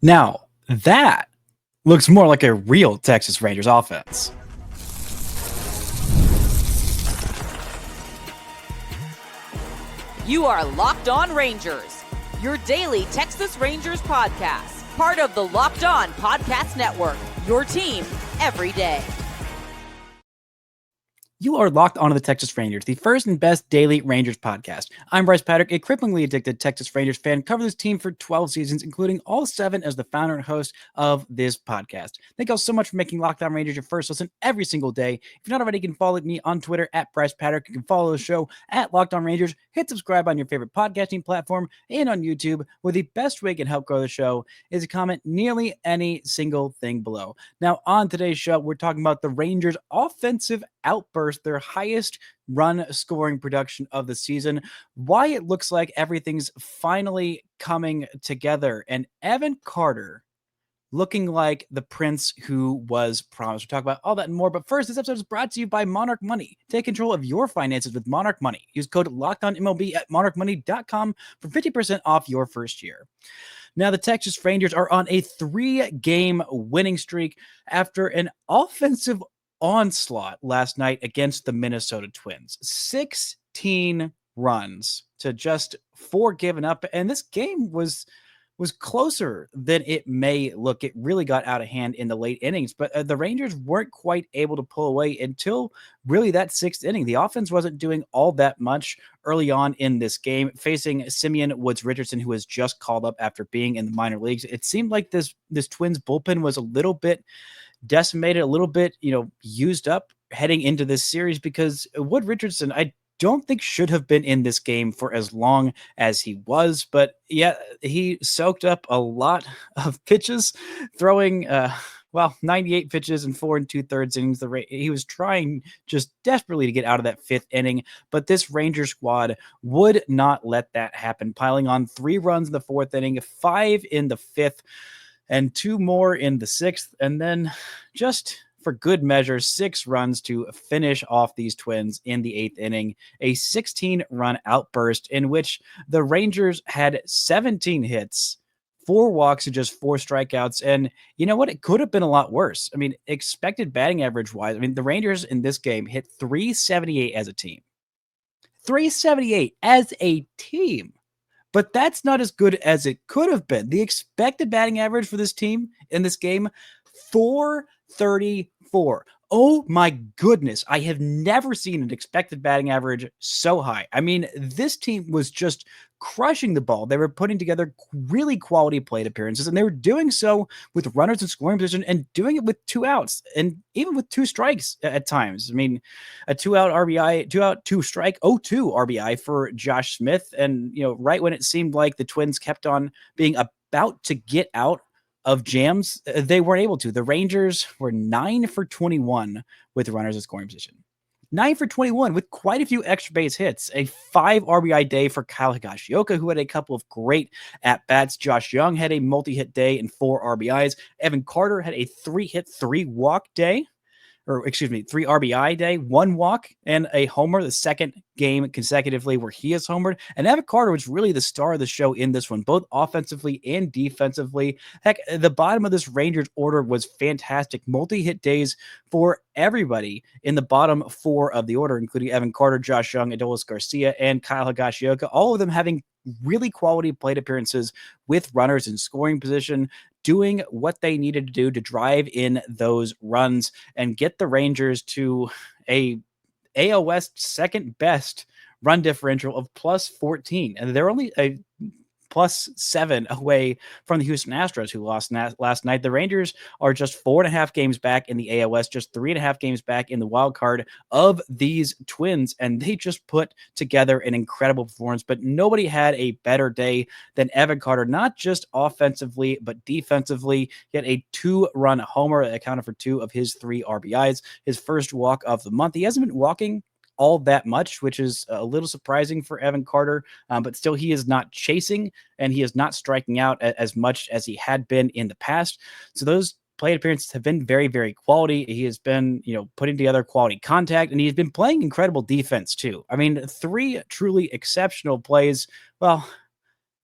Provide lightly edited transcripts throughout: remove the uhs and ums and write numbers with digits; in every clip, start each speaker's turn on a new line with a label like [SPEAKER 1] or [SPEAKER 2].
[SPEAKER 1] Now, that looks more like a real Texas Rangers offense.
[SPEAKER 2] You are Locked On Rangers, your daily Texas Rangers podcast, part of the Locked On Podcast Network, your team every day.
[SPEAKER 1] You are locked onto the Texas Rangers, the first and best daily Rangers podcast. I'm Bryce Patrick, a cripplingly addicted Texas Rangers fan, covered this team for 12 seasons, including all 7 as the founder and host of this podcast. Thank you all so much for making Locked On Rangers your first listen every single day. If you're not already, you can follow me on Twitter at Bryce Patrick. You can follow the show at Locked On Rangers. Hit subscribe on your favorite podcasting platform and on YouTube, where the best way you can help grow the show is to comment nearly any single thing below. Now, on today's show, we're talking about the Rangers' offensive outburst, their highest run scoring production of the season, why it looks like everything's finally coming together, and Evan Carter looking like the prince who was promised. We'll talk about all that and more, but first, this episode is brought to you by Monarch Money. Take control of your finances with Monarch Money. Use code LOCKEDONMLB at monarchmoney.com for 50% off your first year. Now, the Texas Rangers are on a 3-game winning streak after an offensive onslaught last night against the Minnesota Twins. 16 runs to just 4 given up, and this game was closer than it may look. It really got out of hand in the late innings, but the Rangers weren't quite able to pull away until really that 6th inning. The offense wasn't doing all that much early on in this game, facing Simeon Woods-Richardson, who was just called up after being in the minor leagues. It seemed like this Twins bullpen was a little bit decimated, a little bit, used up heading into this series, because Wood Richardson, I don't think should have been in this game for as long as he was, but yeah, he soaked up a lot of pitches, throwing 98 pitches in 4 2/3 innings. He was trying just desperately to get out of that 5th inning, but this Ranger squad would not let that happen, piling on 3 runs in the 4th inning, 5 in the 5th, and 2 more in the 6th, and then just for good measure, 6 runs to finish off these Twins in the 8th inning, a 16-run outburst in which the Rangers had 17 hits, 4 walks, and just 4 strikeouts. And you know what? It could have been a lot worse. I mean, expected batting average wise, the Rangers in this game hit 378 as a team. 378 as a team. But that's not as good as it could have been. The expected batting average for this team in this game, 434. Oh my goodness. I have never seen an expected batting average so high. This team was just crushing the ball. They were putting together really quality plate appearances, and they were doing so with runners in scoring position and doing it with 2 outs and even with 2 strikes at times. A 2-out RBI, 2-out, 2-strike, 0-2 RBI for Josh Smith. And, right when it seemed like the Twins kept on being about to get out of jams, they weren't able to. The Rangers were 9 for 21 with runners in scoring position. 9 for 21 with quite a few extra base hits. A 5 RBI day for Kyle Higashioka, who had a couple of great at-bats. Josh Jung had a multi-hit day and 4 RBIs. Evan Carter had a 3-hit, 3-walk day. 3 RBI day, 1 walk, and a homer, the 2nd game consecutively where he has homered. And Evan Carter was really the star of the show in this one, both offensively and defensively. Heck, the bottom of this Rangers order was fantastic. Multi-hit days for everybody in the bottom 4 of the order, including Evan Carter, Josh Jung, Adolis, Garcia, and Kyle Higashioka, all of them having really quality plate appearances with runners in scoring position, doing what they needed to do to drive in those runs and get the Rangers to a AL West 2nd best run differential of plus 14. And they're only a plus 7 away from the Houston Astros, who lost last night. The Rangers are just 4.5 games back in the AL West, just 3.5 games back in the wild card of these Twins, and they just put together an incredible performance. But nobody had a better day than Evan Carter, not just offensively, but defensively. He had a 2-run homer that accounted for 2 of his 3 RBIs, his first walk of the month. He hasn't been walking all that much, which is a little surprising for Evan Carter, but still he is not chasing and he is not striking out as much as he had been in the past. So those plate appearances have been very, very quality. He has been, putting together quality contact, and he's been playing incredible defense too. 3 truly exceptional plays. Well,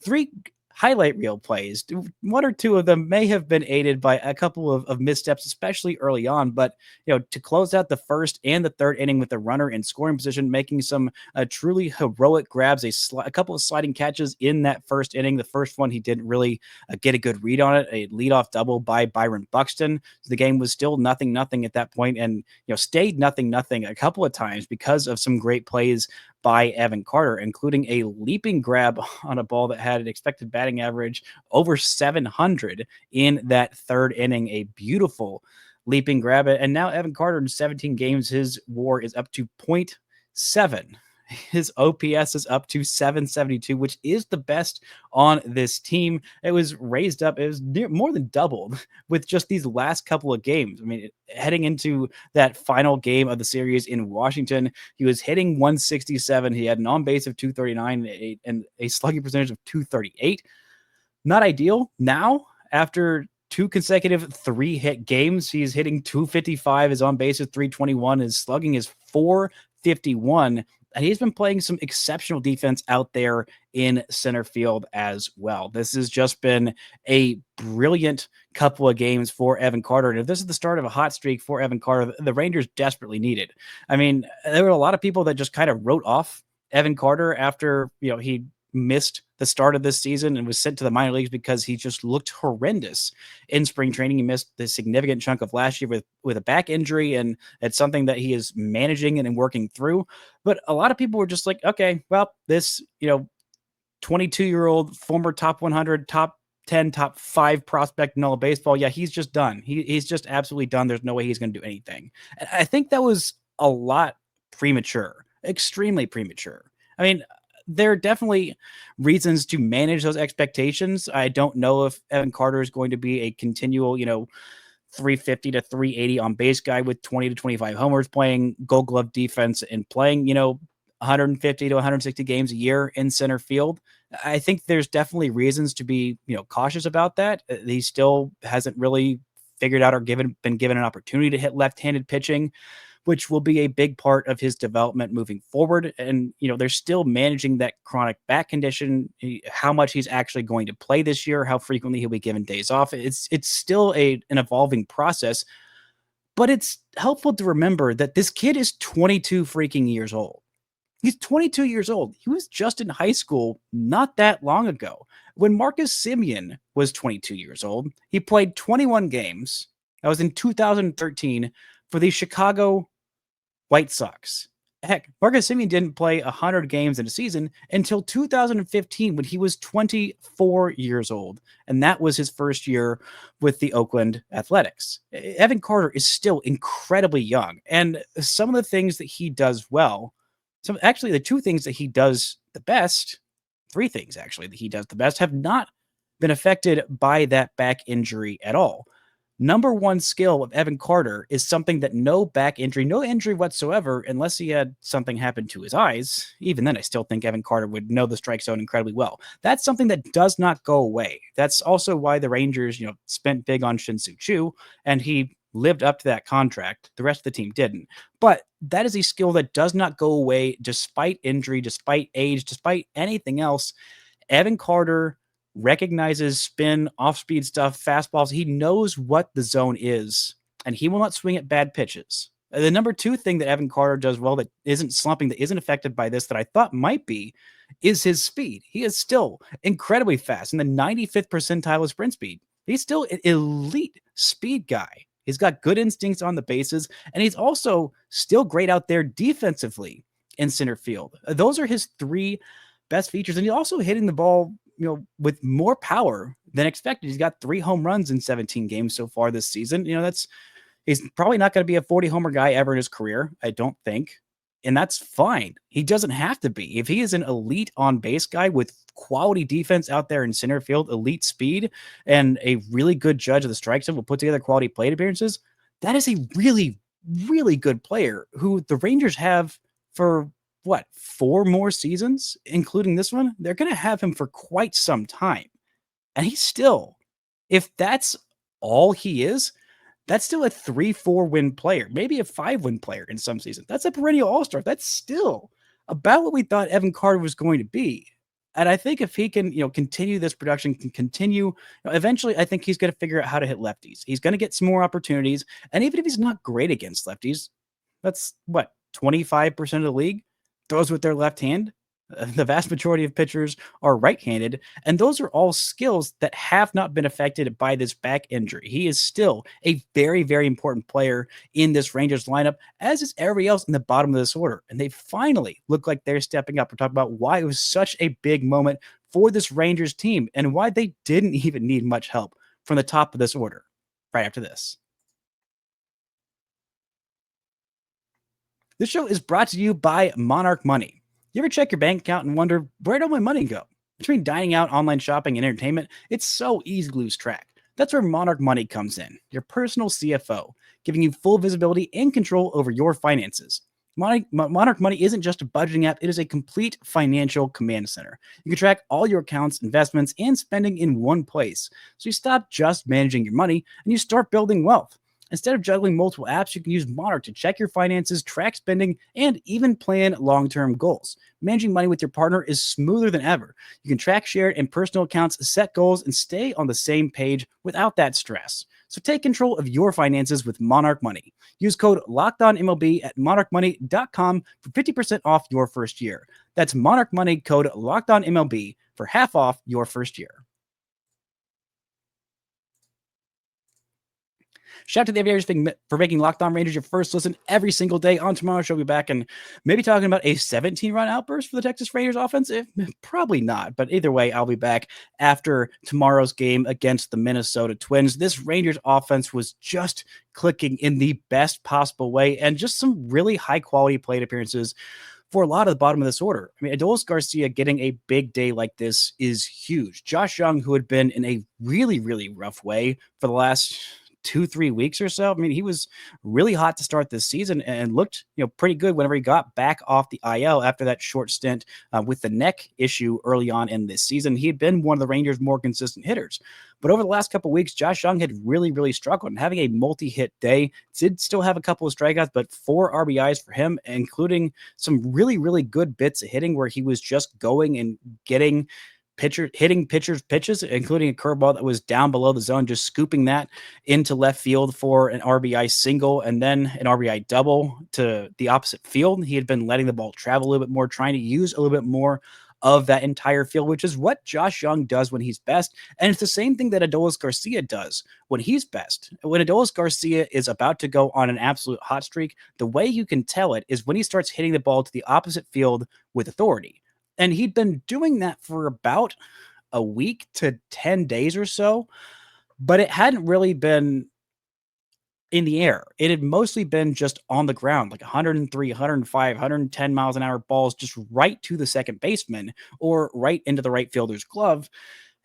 [SPEAKER 1] 3 highlight reel plays. One or two of them may have been aided by a couple of missteps, especially early on. But to close out the first and the third inning with the runner in scoring position, making some truly heroic grabs, a couple of sliding catches in that first inning. The first one he didn't really get a good read on it. A leadoff double by Byron Buxton. So the game was still 0-0 at that point, and stayed 0-0 a couple of times because of some great plays by Evan Carter, including a leaping grab on a ball that had an expected batting average over 700 in that third inning. A beautiful leaping grab. And now Evan Carter in 17 games, his WAR is up to 0.7. His OPS is up to 772, which is the best on this team. It was raised up. It was more than doubled with just these last couple of games. I mean, heading into that final game of the series in Washington, he was hitting 167. He had an on base of 239 and a slugging percentage of 238. Not ideal. Now, after two consecutive 3-hit games, he's hitting 255. His on base is 321. His slugging is 451. And he's been playing some exceptional defense out there in center field as well. This has just been a brilliant couple of games for Evan Carter. And if this is the start of a hot streak for Evan Carter, the Rangers desperately need it. I mean, there were a lot of people that just kind of wrote off Evan Carter after, he missed the start of this season and was sent to the minor leagues because he just looked horrendous in spring training. He missed the significant chunk of last year with a back injury, and it's something that he is managing and working through. But a lot of people were just like, okay, well, this 22-year-old former top 100, top 10, top 5 prospect in all of baseball, yeah, he's just done. He's just absolutely done. There's no way he's going to do anything. And I think that was a lot premature, extremely premature. I mean, there are definitely reasons to manage those expectations. I don't know if Evan Carter is going to be a continual, 350 to 380 on base guy with 20 to 25 homers, playing Gold Glove defense and playing, 150 to 160 games a year in center field. I think there's definitely reasons to be, cautious about that. He still hasn't really figured out or been given an opportunity to hit left-handed pitching, which will be a big part of his development moving forward. And, they're still managing that chronic back condition, how much he's actually going to play this year, how frequently he'll be given days off. It's still an evolving process, but it's helpful to remember that this kid is 22 freaking years old. He's 22 years old. He was just in high school not that long ago. When Marcus Semien was 22 years old, he played 21 games. That was in 2013 for the Chicago White Sox. Heck, Marcus Semien didn't play 100 games in a season until 2015 when he was 24 years old. And that was his first year with the Oakland Athletics. Evan Carter is still incredibly young. And some of the things that he does well, the two things that he does the best, three things actually that he does the best, have not been affected by that back injury at all. Number one skill of Evan Carter is something that no injury whatsoever, unless he had something happen to his eyes. Even then, I still think Evan Carter would know the strike zone incredibly well. That's something that does not go away. That's also why the Rangers, spent big on Shin-Soo Choo, and he lived up to that contract. The rest of the team didn't. But that is a skill that does not go away despite injury, despite age, despite anything else. Evan Carter recognizes spin, off-speed stuff, fastballs. He knows what the zone is, and he will not swing at bad pitches. The number two thing that Evan Carter does well that isn't slumping, that isn't affected by this, that I thought might be, is his speed. He is still incredibly fast in the 95th percentile of sprint speed. He's still an elite speed guy. He's got good instincts on the bases, and he's also still great out there defensively in center field. Those are his three best features, and he's also hitting the ball with more power than expected. He's got 3 home runs in 17 games so far this season. He's probably not going to be a 40 homer guy ever in his career, I don't think. And that's fine. He doesn't have to be. If he is an elite on base guy with quality defense out there in center field, elite speed, and a really good judge of the strike zone will put together quality plate appearances, that is a really, really good player who the Rangers have for 4 more seasons, including this one. They're going to have him for quite some time. And he's still, if that's all he is, that's still a 3-4 win player, maybe a 5-win player in some seasons. That's a perennial all-star. That's still about what we thought Evan Carter was going to be. And I think if he can, continue this production, can continue, eventually, I think he's going to figure out how to hit lefties. He's going to get some more opportunities. And even if he's not great against lefties, that's what, 25% of the league throws with their left hand. The vast majority of pitchers are right-handed, and those are all skills that have not been affected by this back injury. He is still a very, very important player in this Rangers lineup, as is everybody else in the bottom of this order. And they finally look like they're stepping up. We're talking about why it was such a big moment for this Rangers team and why they didn't even need much help from the top of this order right after this. This show is brought to you by Monarch Money. You ever check your bank account and wonder, where'd all my money go? Between dining out, online shopping, and entertainment, it's so easy to lose track. That's where Monarch Money comes in, your personal CFO, giving you full visibility and control over your finances. Monarch Money isn't just a budgeting app, it is a complete financial command center. You can track all your accounts, investments, and spending in one place. So you stop just managing your money and you start building wealth. Instead of juggling multiple apps, you can use Monarch to check your finances, track spending, and even plan long-term goals. Managing money with your partner is smoother than ever. You can track shared and personal accounts, set goals, and stay on the same page without that stress. So take control of your finances with Monarch Money. Use code LOCKEDONMLB at monarchmoney.com for 50% off your first year. That's Monarch Money, code LOCKEDONMLB for half off your first year. Shout out to the Aviators for making Locked On Rangers your first listen every single day. On tomorrow's show, we'll be back and maybe talking about a 17-run outburst for the Texas Rangers offense. Probably not, but either way, I'll be back after tomorrow's game against the Minnesota Twins. This Rangers offense was just clicking in the best possible way, and just some really high-quality plate appearances for a lot of the bottom of this order. I mean, Adolis Garcia getting a big day like this is huge. Josh Jung, who had been in a really, really rough way for the last 2-3 weeks or so. I mean, he was really hot to start this season and looked, pretty good whenever he got back off the IL after that short stint with the neck issue early on in this season. He had been one of the Rangers' more consistent hitters. But over the last couple of weeks, Josh Jung had really, really struggled. And having a multi-hit day, did still have a couple of strikeouts, but 4 RBIs for him, including some really, really good bits of hitting where he was just going and hitting pitchers' pitches, including a curveball that was down below the zone, just scooping that into left field for an RBI single and then an RBI double to the opposite field. He had been letting the ball travel a little bit more, trying to use a little bit more of that entire field, which is what Josh Jung does when he's best. And it's the same thing that Adolis Garcia does when he's best. When Adolis Garcia is about to go on an absolute hot streak, the way you can tell it is when he starts hitting the ball to the opposite field with authority. And he'd been doing that for about a week to 10 days or so, but it hadn't really been in the air. It had mostly been just on the ground, like 103, 105, 110 miles an hour balls just right to the second baseman or right into the right fielder's glove.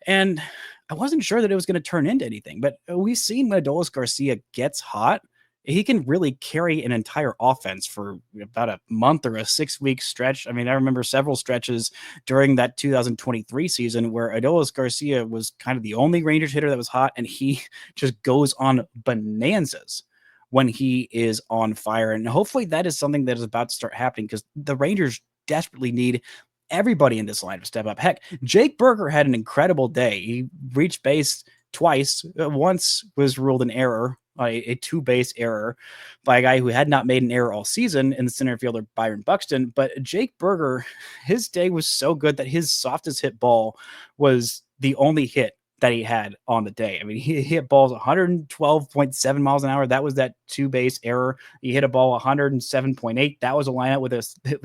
[SPEAKER 1] And I wasn't sure that it was going to turn into anything, but we've seen when Adolis Garcia gets hot, he can really carry an entire offense for about a month or a 6-week stretch. I mean, I remember several stretches during that 2023 season where Adolis Garcia was kind of the only Rangers hitter that was hot, and he just goes on bonanzas when he is on fire. And hopefully that is something that is about to start happening because the Rangers desperately need everybody in this line to step up. Heck, Jake Burger had an incredible day. He reached base twice. Once was ruled an error, a 2-base error by a guy who had not made an error all season in the center fielder Byron Buxton. But Jake Burger, his day was so good that his softest hit ball was the only hit that he had on the day. I mean, he hit balls 112.7 miles an hour. That was that 2-base error. He hit a ball 107.8. That was a lineup with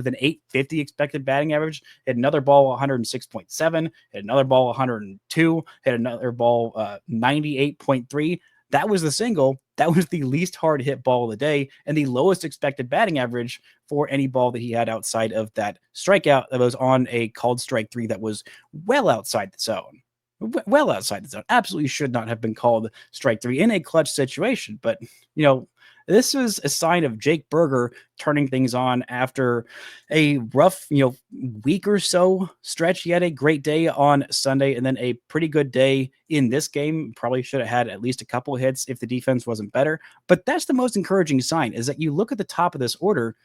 [SPEAKER 1] an 850 expected batting average. Hit another ball 106.7. Hit another ball 102. Hit another ball 98.3. That was the single. That was the least hard hit ball of the day and the lowest expected batting average for any ball that he had outside of that strikeout that was on a called strike 3 that was well outside the zone. Well outside the zone. Absolutely should not have been called strike 3 in a clutch situation. But, this was a sign of Jake Burger turning things on after a rough, week or so stretch. He had a great day on Sunday and then a pretty good day in this game. Probably should have had at least a couple of hits if the defense wasn't better. But that's the most encouraging sign, is that you look at the top of this order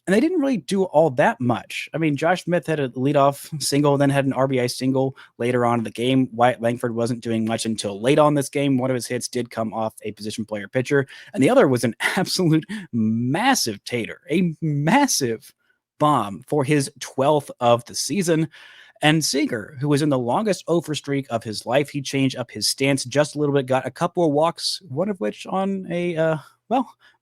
[SPEAKER 1] And they didn't really do all that much. I mean, Josh Smith had a leadoff single, then had an RBI single later on in the game. Wyatt Langford wasn't doing much until late on this game. One of his hits did come off a position player pitcher, and the other was an absolute massive tater, a massive bomb for his 12th of the season. And Seager, who was in the longest over streak of his life, he changed up his stance just a little bit, got a couple of walks, one of which on a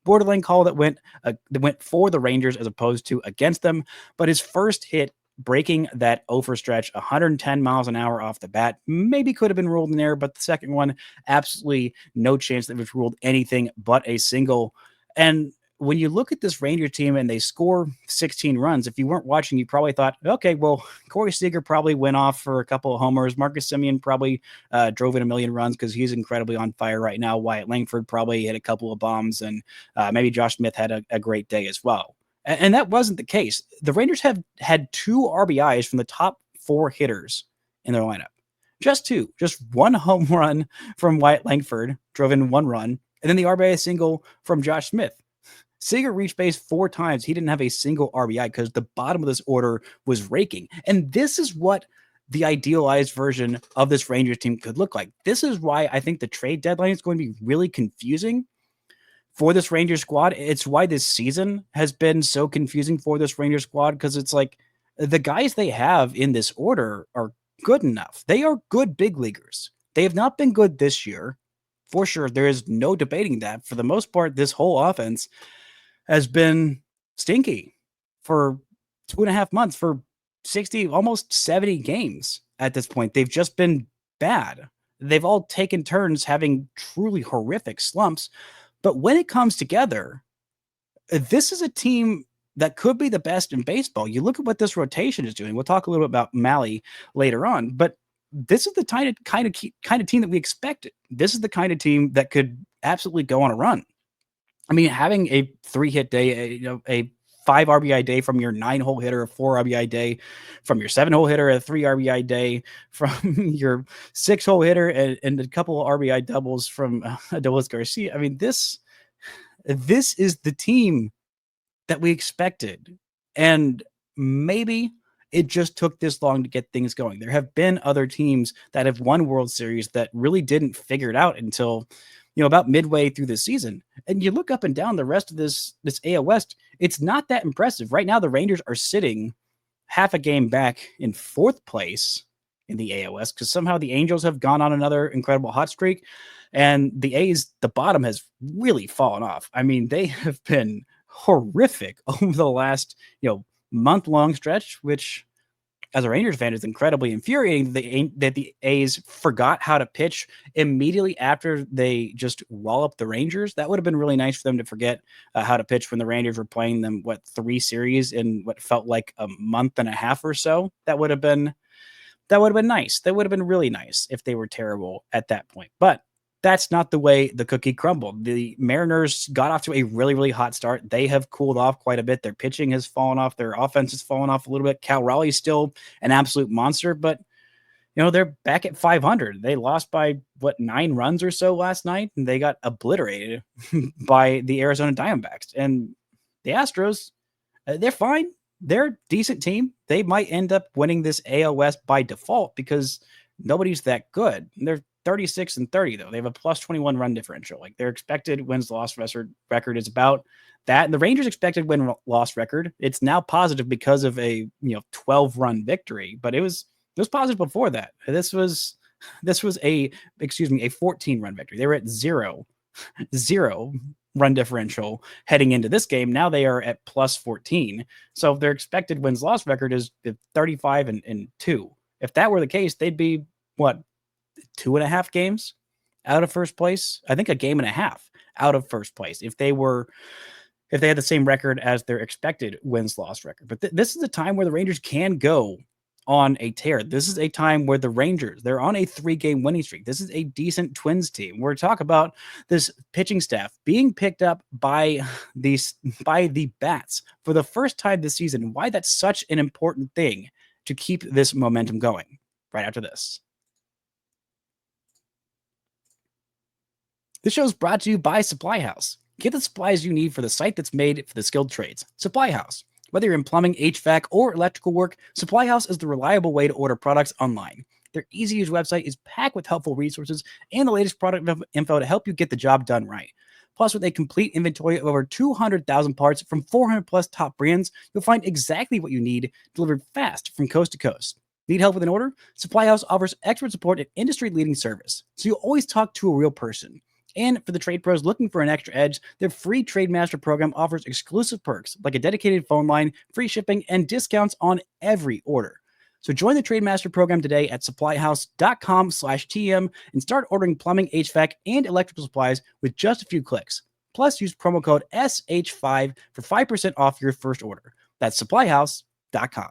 [SPEAKER 1] borderline call that went for the Rangers as opposed to against them. But his first hit breaking that over stretch, 110 miles an hour off the bat, maybe could have been ruled in there, but the second one, absolutely no chance that it was ruled anything but a single. And when you look at this Ranger team and they score 16 runs, if you weren't watching, you probably thought, okay, well, Corey Seager probably went off for a couple of homers. Marcus Semien probably drove in a million runs because he's incredibly on fire right now. Wyatt Langford probably hit a couple of bombs, and maybe Josh Smith had a great day as well. And that wasn't the case. The Rangers have had 2 RBIs from the top 4 hitters in their lineup. Just 2. Just 1 home run from Wyatt Langford, drove in 1 run, and then the RBI single from Josh Smith. Seager reached base 4 times. He didn't have a single RBI because the bottom of this order was raking. And this is what the idealized version of this Rangers team could look like. This is why I think the trade deadline is going to be really confusing for this Rangers squad. It's why this season has been so confusing for this Rangers squad, because it's like the guys they have in this order are good enough. They are good big leaguers. They have not been good this year. For sure, there is no debating that. For the most part, this whole offense has been stinky for 2.5 months, for 60, almost 70 games at this point. They've just been bad. They've all taken turns having truly horrific slumps. But when it comes together, this is a team that could be the best in baseball. You look at what this rotation is doing. We'll talk a little bit about Mahle later on, but this is the kind of team that we expected. This is the kind of team that could absolutely go on a run. I mean, having a 3-hit day, a 5 RBI day from your 9-hole hitter, a 4 RBI day from your 7-hole hitter, a 3 RBI day from your 6-hole hitter, and a couple of RBI doubles from Adolis Garcia. I mean, this is the team that we expected. And maybe it just took this long to get things going. There have been other teams that have won World Series that really didn't figure it out until about midway through the season. And you look up and down the rest of this AL West, it's not that impressive. Right now, the Rangers are sitting half a game back in 4th place in the AL West because somehow the Angels have gone on another incredible hot streak. And the A's, the bottom has really fallen off. I mean, they have been horrific over the last, month-long stretch, which as a Rangers fan, is incredibly infuriating that the A's forgot how to pitch immediately after they just walloped the Rangers. That would have been really nice for them to forget how to pitch when the Rangers were playing them, 3 series in what felt like a month and a half or so. That would have been nice. That would have been really nice if they were terrible at that point. But that's not the way the cookie crumbled. The Mariners got off to a really, really hot start. They have cooled off quite a bit. Their pitching has fallen off. Their offense has fallen off a little bit. Cal Raleigh's still an absolute monster, but they're back at 500. They lost by 9 runs or so last night, and they got obliterated by the Arizona Diamondbacks. And the Astros, they're fine. They're a decent team. They might end up winning this AL West by default because nobody's that good. They're 36-30 though. They have a plus 21 run differential. Like their expected wins-loss record is about that. And the Rangers' expected win-loss record, it's now positive because of a 12-run victory, but it was positive before that. This was a 14-run victory. They were at zero run differential heading into this game. Now they are at plus 14. So their expected wins-loss record is 35-2. If that were the case, they'd be 2.5 games out of first place. I think a game and a half out of first place if they had the same record as their expected wins-loss record. But this is a time where the Rangers can go on a tear. This is a time where the Rangers, they're on a 3-game winning streak. This is a decent Twins team. We're talking about this pitching staff being picked up by the bats for the first time this season. Why that's such an important thing to keep this momentum going right after this. This show is brought to you by Supply House. Get the supplies you need for the site that's made for the skilled trades. Supply House. Whether you're in plumbing, HVAC, or electrical work, Supply House is the reliable way to order products online. Their easy-to-use website is packed with helpful resources and the latest product info to help you get the job done right. Plus, with a complete inventory of over 200,000 parts from 400 plus top brands, you'll find exactly what you need delivered fast from coast to coast. Need help with an order? Supply House offers expert support and industry-leading service, so you'll always talk to a real person. And for the trade pros looking for an extra edge, their free Trade Master program offers exclusive perks like a dedicated phone line, free shipping, and discounts on every order. So join the Trade Master program today at supplyhouse.com/TM and start ordering plumbing, HVAC, and electrical supplies with just a few clicks. Plus, use promo code SH5 for 5% off your first order. That's supplyhouse.com.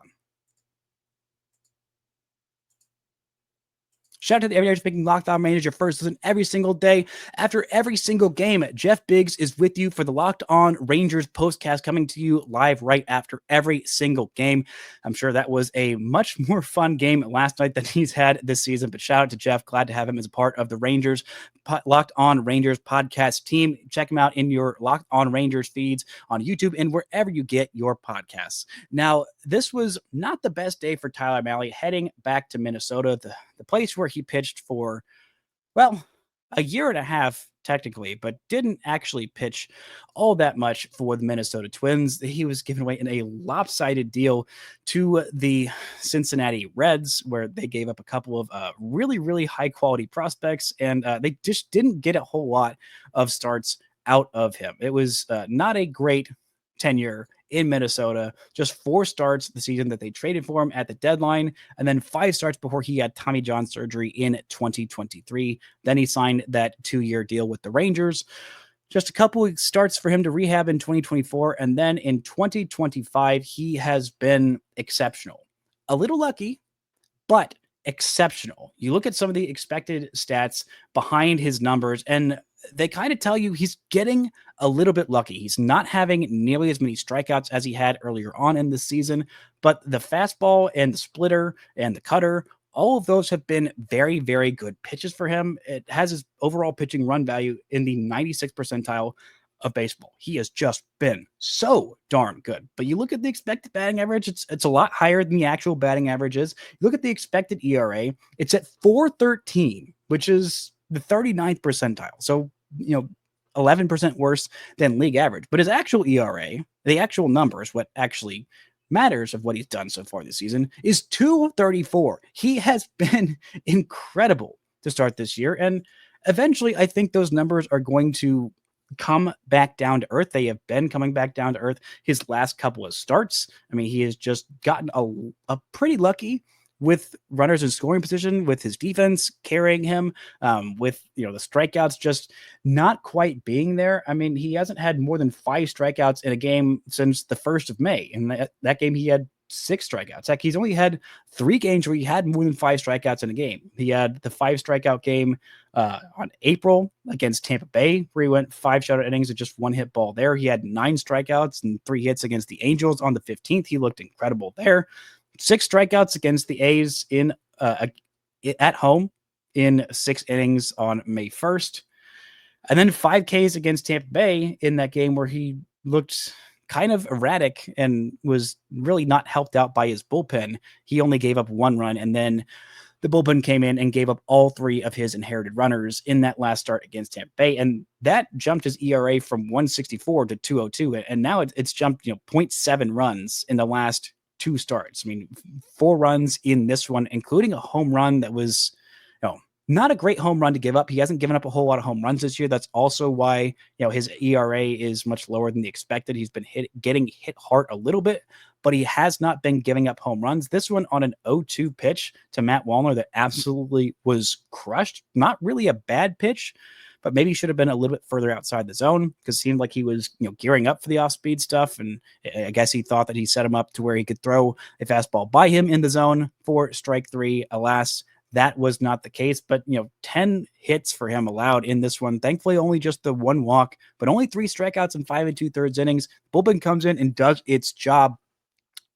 [SPEAKER 1] Shout out to the Everydayers making Locked On Rangers your first listen every single day. After every single game, Jeff Biggs is with you for the Locked On Rangers postcast, coming to you live right after every single game. I'm sure that was a much more fun game last night than he's had this season, but shout out to Jeff. Glad to have him as a part of the Rangers Locked On Rangers podcast team. Check him out in your Locked On Rangers feeds on YouTube and wherever you get your podcasts. Now, this was not the best day for Tyler Mahle heading back to Minnesota, the place where he pitched for, well, a year and a half technically, but didn't actually pitch all that much for the Minnesota Twins. He was given away in a lopsided deal to the Cincinnati Reds, where they gave up a couple of really, really high quality prospects, and they just didn't get a whole lot of starts out of him. It was not a great tenure in Minnesota. Just 4 starts the season that they traded for him at the deadline, and then 5 starts before he had Tommy John surgery in 2023. Then he signed that 2-year deal with the Rangers. Just a couple of starts for him to rehab in 2024, and then in 2025, he has been exceptional. A little lucky, but exceptional. You look at some of the expected stats behind his numbers, and they kind of tell you he's getting a little bit lucky. He's not having nearly as many strikeouts as he had earlier on in the season, but the fastball and the splitter and the cutter, all of those have been very, very good pitches for him. It has his overall pitching run value in the 96th percentile of baseball. He has just been so darn good. But you look at the expected batting average, it's a lot higher than the actual batting average is. You look at the expected ERA, it's at 4.13, which is the 39th percentile. So, 11% worse than league average. But his actual ERA, the actual numbers, what actually matters of what he's done so far this season, is 2.34. He has been incredible to start this year. And eventually, I think those numbers are going to come back down to earth. They have been coming back down to earth his last couple of starts. I mean, he has just gotten a pretty lucky with runners in scoring position, with his defense carrying him, with the strikeouts just not quite being there. I mean, he hasn't had more than 5 strikeouts in a game since the 1st of May. And that game, he had 6 strikeouts. Heck, he's only had 3 games where he had more than 5 strikeouts in a game. He had the 5 strikeout game on April against Tampa Bay, where he went 5 shutout innings with just 1 hit ball there. He had 9 strikeouts and 3 hits against the Angels on the 15th. He looked incredible there. 6 strikeouts against the A's at home in 6 innings on May 1st. And then 5 Ks against Tampa Bay in that game where he looked kind of erratic and was really not helped out by his bullpen. He only gave up 1 run, and then the bullpen came in and gave up all 3 of his inherited runners in that last start against Tampa Bay. And that jumped his ERA from 164 to 202. And now it's jumped, 0.7 runs in the last 2 starts. I mean, 4 runs in this one, including a home run that was, not a great home run to give up. He hasn't given up a whole lot of home runs this year. That's also why, his ERA is much lower than the expected. He's been getting hit hard a little bit, but he has not been giving up home runs. This one on an 0-2 pitch to Matt Wallner that absolutely was crushed. Not really a bad pitch, but maybe should have been a little bit further outside the zone, because it seemed like he was, gearing up for the off-speed stuff. And I guess he thought that he set him up to where he could throw a fastball by him in the zone for strike 3. Alas, that was not the case. But, 10 hits for him allowed in this one. Thankfully, only just the 1 walk, but only 3 strikeouts in 5 2/3 innings. Bullpen comes in and does its job.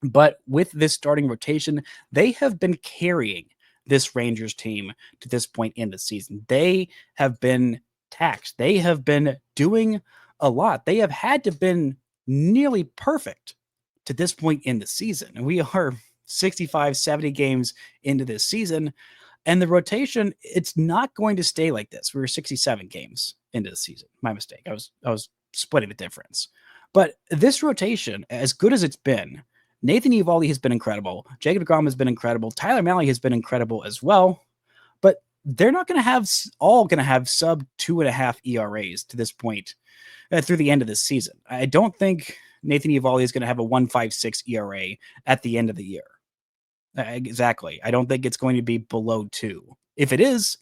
[SPEAKER 1] But with this starting rotation, they have been carrying this Rangers team to this point in the season. They have been taxed. They have been doing a lot. They have had to been nearly perfect to this point in the season. And we are 65, 70 games into this season. And the rotation, it's not going to stay like this. We were 67 games into the season. My mistake. I was splitting the difference. But this rotation, as good as it's been, Nathan Eovaldi has been incredible. Jacob deGrom has been incredible. Tyler Mahle has been incredible as well. But they're not going to have sub 2.5 ERAs to this point through the end of this season. I don't think Nathan Eovaldi is going to have a 1.56 ERA at the end of the year. Exactly. I don't think it's going to be below 2. If it is,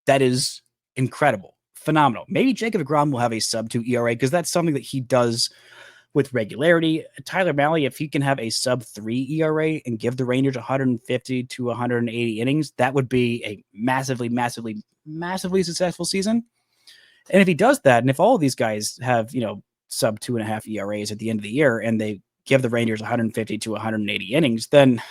[SPEAKER 1] that is incredible, phenomenal. Maybe Jacob deGrom will have a sub 2 ERA because that's something that he does with regularity. Tyler Mahle, if he can have a sub 3 ERA and give the Rangers 150 to 180 innings, that would be a massively, massively, massively successful season. And if he does that, and if all of these guys have, sub 2.5 ERAs at the end of the year and they give the Rangers 150 to 180 innings, then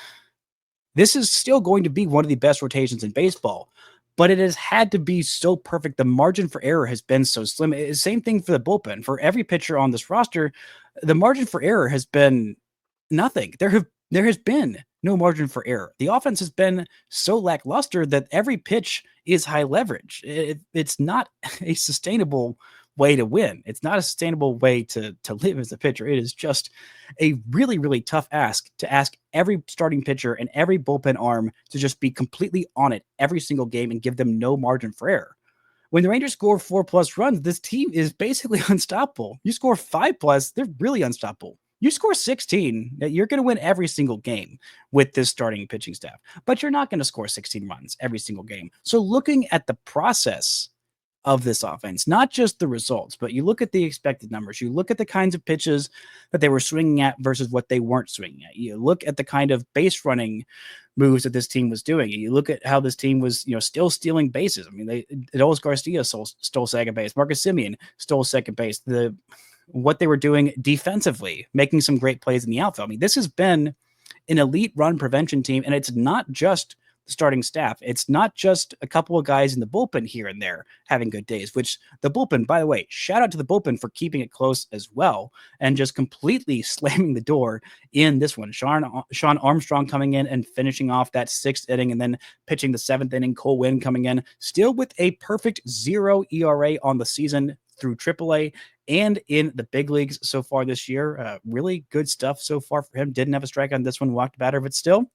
[SPEAKER 1] this is still going to be one of the best rotations in baseball. But it has had to be so perfect. The margin for error has been so slim. Same thing for the bullpen. For every pitcher on this roster, the margin for error has been nothing. There has been no margin for error. The offense has been so lackluster that every pitch is high leverage. It's not a sustainable way to win. It's not a sustainable way to live as a pitcher. It is just a really, really tough ask to ask every starting pitcher and every bullpen arm to just be completely on it every single game and give them no margin for error. When the Rangers score 4+ runs, this team is basically unstoppable. You score 5+, they're really unstoppable. You score 16, you're going to win every single game with this starting pitching staff, but you're not going to score 16 runs every single game. So looking at the process of this offense, not just the results, but you look at the expected numbers, you look at the kinds of pitches that they were swinging at versus what they weren't swinging at. You look at the kind of base running moves that this team was doing. You look at how this team was, still stealing bases. I mean, Adolis Garcia stole second base. Marcus Semien stole second base. What they were doing defensively, making some great plays in the outfield. I mean, this has been an elite run prevention team, and it's not just the starting staff. It's not just a couple of guys in the bullpen here and there having good days, which the bullpen, by the way, shout out to the bullpen for keeping it close as well and just completely slamming the door in this one. Sean Armstrong coming in and finishing off that 6th inning and then pitching the 7th inning. Cole Winn coming in still with a perfect 0 ERA on the season through AAA and in the big leagues so far this year. Really good stuff so far for him. Didn't have a strike on this one, walked a batter, but still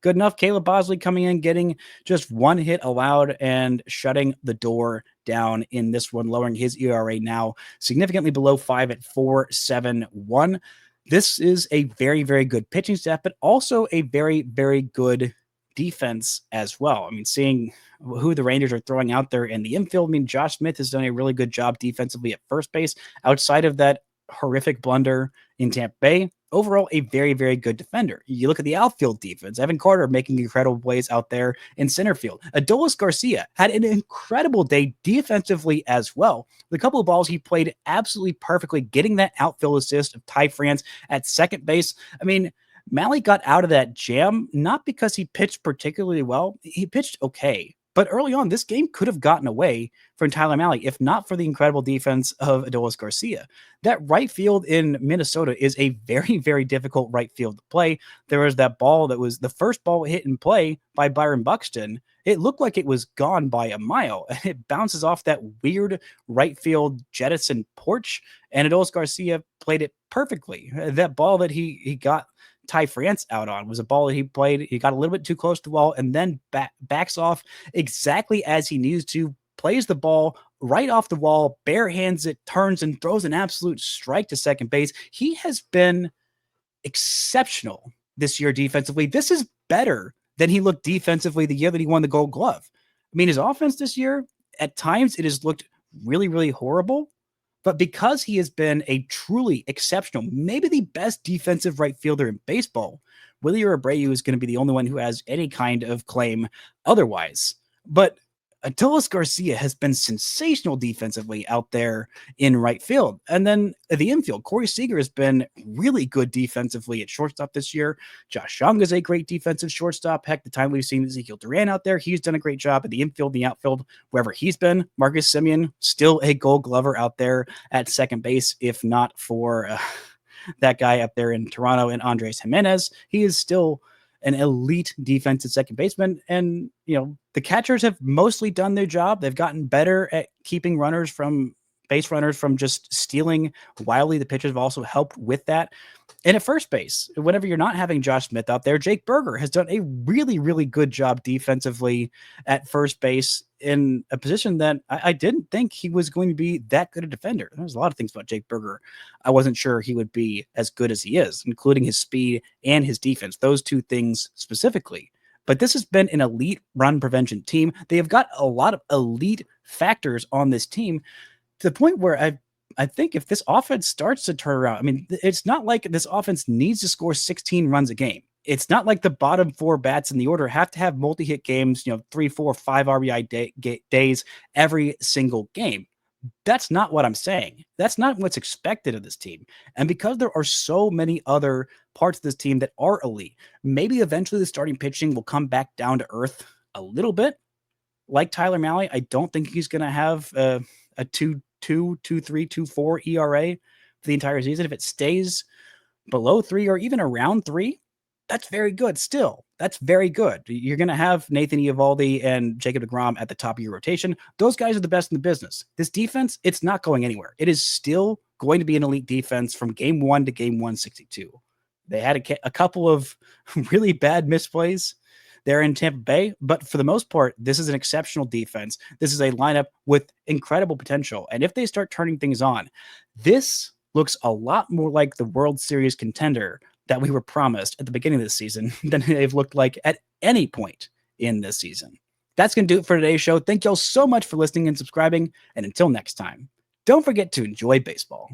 [SPEAKER 1] good enough. Caleb Bosley coming in, getting just 1 hit allowed and shutting the door down in this one, lowering his ERA now significantly below 5 at 4.71. This is a very, very good pitching staff, but also a very, very good defense as well. I mean, seeing who the Rangers are throwing out there in the infield. I mean, Josh Smith has done a really good job defensively at first base outside of that horrific blunder in Tampa Bay. Overall, a very, very good defender. You look at the outfield defense, Evan Carter making incredible plays out there in center field. Adolis Garcia had an incredible day defensively as well. The couple of balls he played absolutely perfectly, getting that outfield assist of Ty France at second base. I mean, Mahle got out of that jam, not because he pitched particularly well. He pitched okay. But early on, this game could have gotten away from Tyler Mahle if not for the incredible defense of Adolis Garcia. That right field in Minnesota is a very, very difficult right field to play. There was that ball that was the first ball hit in play by Byron Buxton. It looked like it was gone by a mile. It bounces off that weird right field jettison porch, and Adolis Garcia played it perfectly. That ball that he got Ty France out on was a ball that he played. He got a little bit too close to the wall and then backs off exactly as he needs to, plays the ball right off the wall, bare hands it, turns and throws an absolute strike to second base. He has been exceptional this year defensively. This is better than he looked defensively the year that he won the Gold Glove. I mean, his offense this year, at times it has looked really, really horrible. But because he has been a truly exceptional, maybe the best defensive right fielder in baseball, Willie Abreu is going to be the only one who has any kind of claim otherwise. But Adolis Garcia has been sensational defensively out there in right field. And then the infield, Corey Seager has been really good defensively at shortstop this year. Josh Jung is a great defensive shortstop. Heck, the time we've seen Ezekiel Duran out there, he's done a great job at the infield, the outfield, wherever he's been. Marcus Semien, still a Gold Glover out there at second base, if not for that guy up there in Toronto and Andres Jimenez. He is still an elite defensive second baseman. And, the catchers have mostly done their job. They've gotten better at keeping base runners from just stealing wildly. The pitchers have also helped with that. And at first base, whenever you're not having Josh Smith out there, Jake Berger has done a really, really good job defensively at first base in a position that I didn't think he was going to be that good a defender. There's a lot of things about Jake Berger I wasn't sure he would be as good as he is, including his speed and his defense, those two things specifically. But this has been an elite run prevention team. They have got a lot of elite factors on this team to the point where I think if this offense starts to turn around, it's not like this offense needs to score 16 runs a game. It's not like the bottom four bats in the order have to have multi-hit games, 3, 4, 5 RBI days every single game. That's not what I'm saying. That's not what's expected of this team. And because there are so many other parts of this team that are elite, maybe eventually the starting pitching will come back down to earth a little bit. Like Tyler Mahle, I don't think he's going to have a 2.3, 2.4 ERA for the entire season. If it stays below 3 or even around 3, that's very good still. That's very good. You're going to have Nathan Eovaldi and Jacob deGrom at the top of your rotation. Those guys are the best in the business. This defense, it's not going anywhere. It is still going to be an elite defense from game 1 to game 162. They had a couple of really bad misplays there in Tampa Bay, but for the most part, this is an exceptional defense. This is a lineup with incredible potential. And if they start turning things on, this looks a lot more like the World Series contender that we were promised at the beginning of the season than they've looked like at any point in this season. That's going to do it for today's show. Thank y'all so much for listening and subscribing. And until next time, don't forget to enjoy baseball.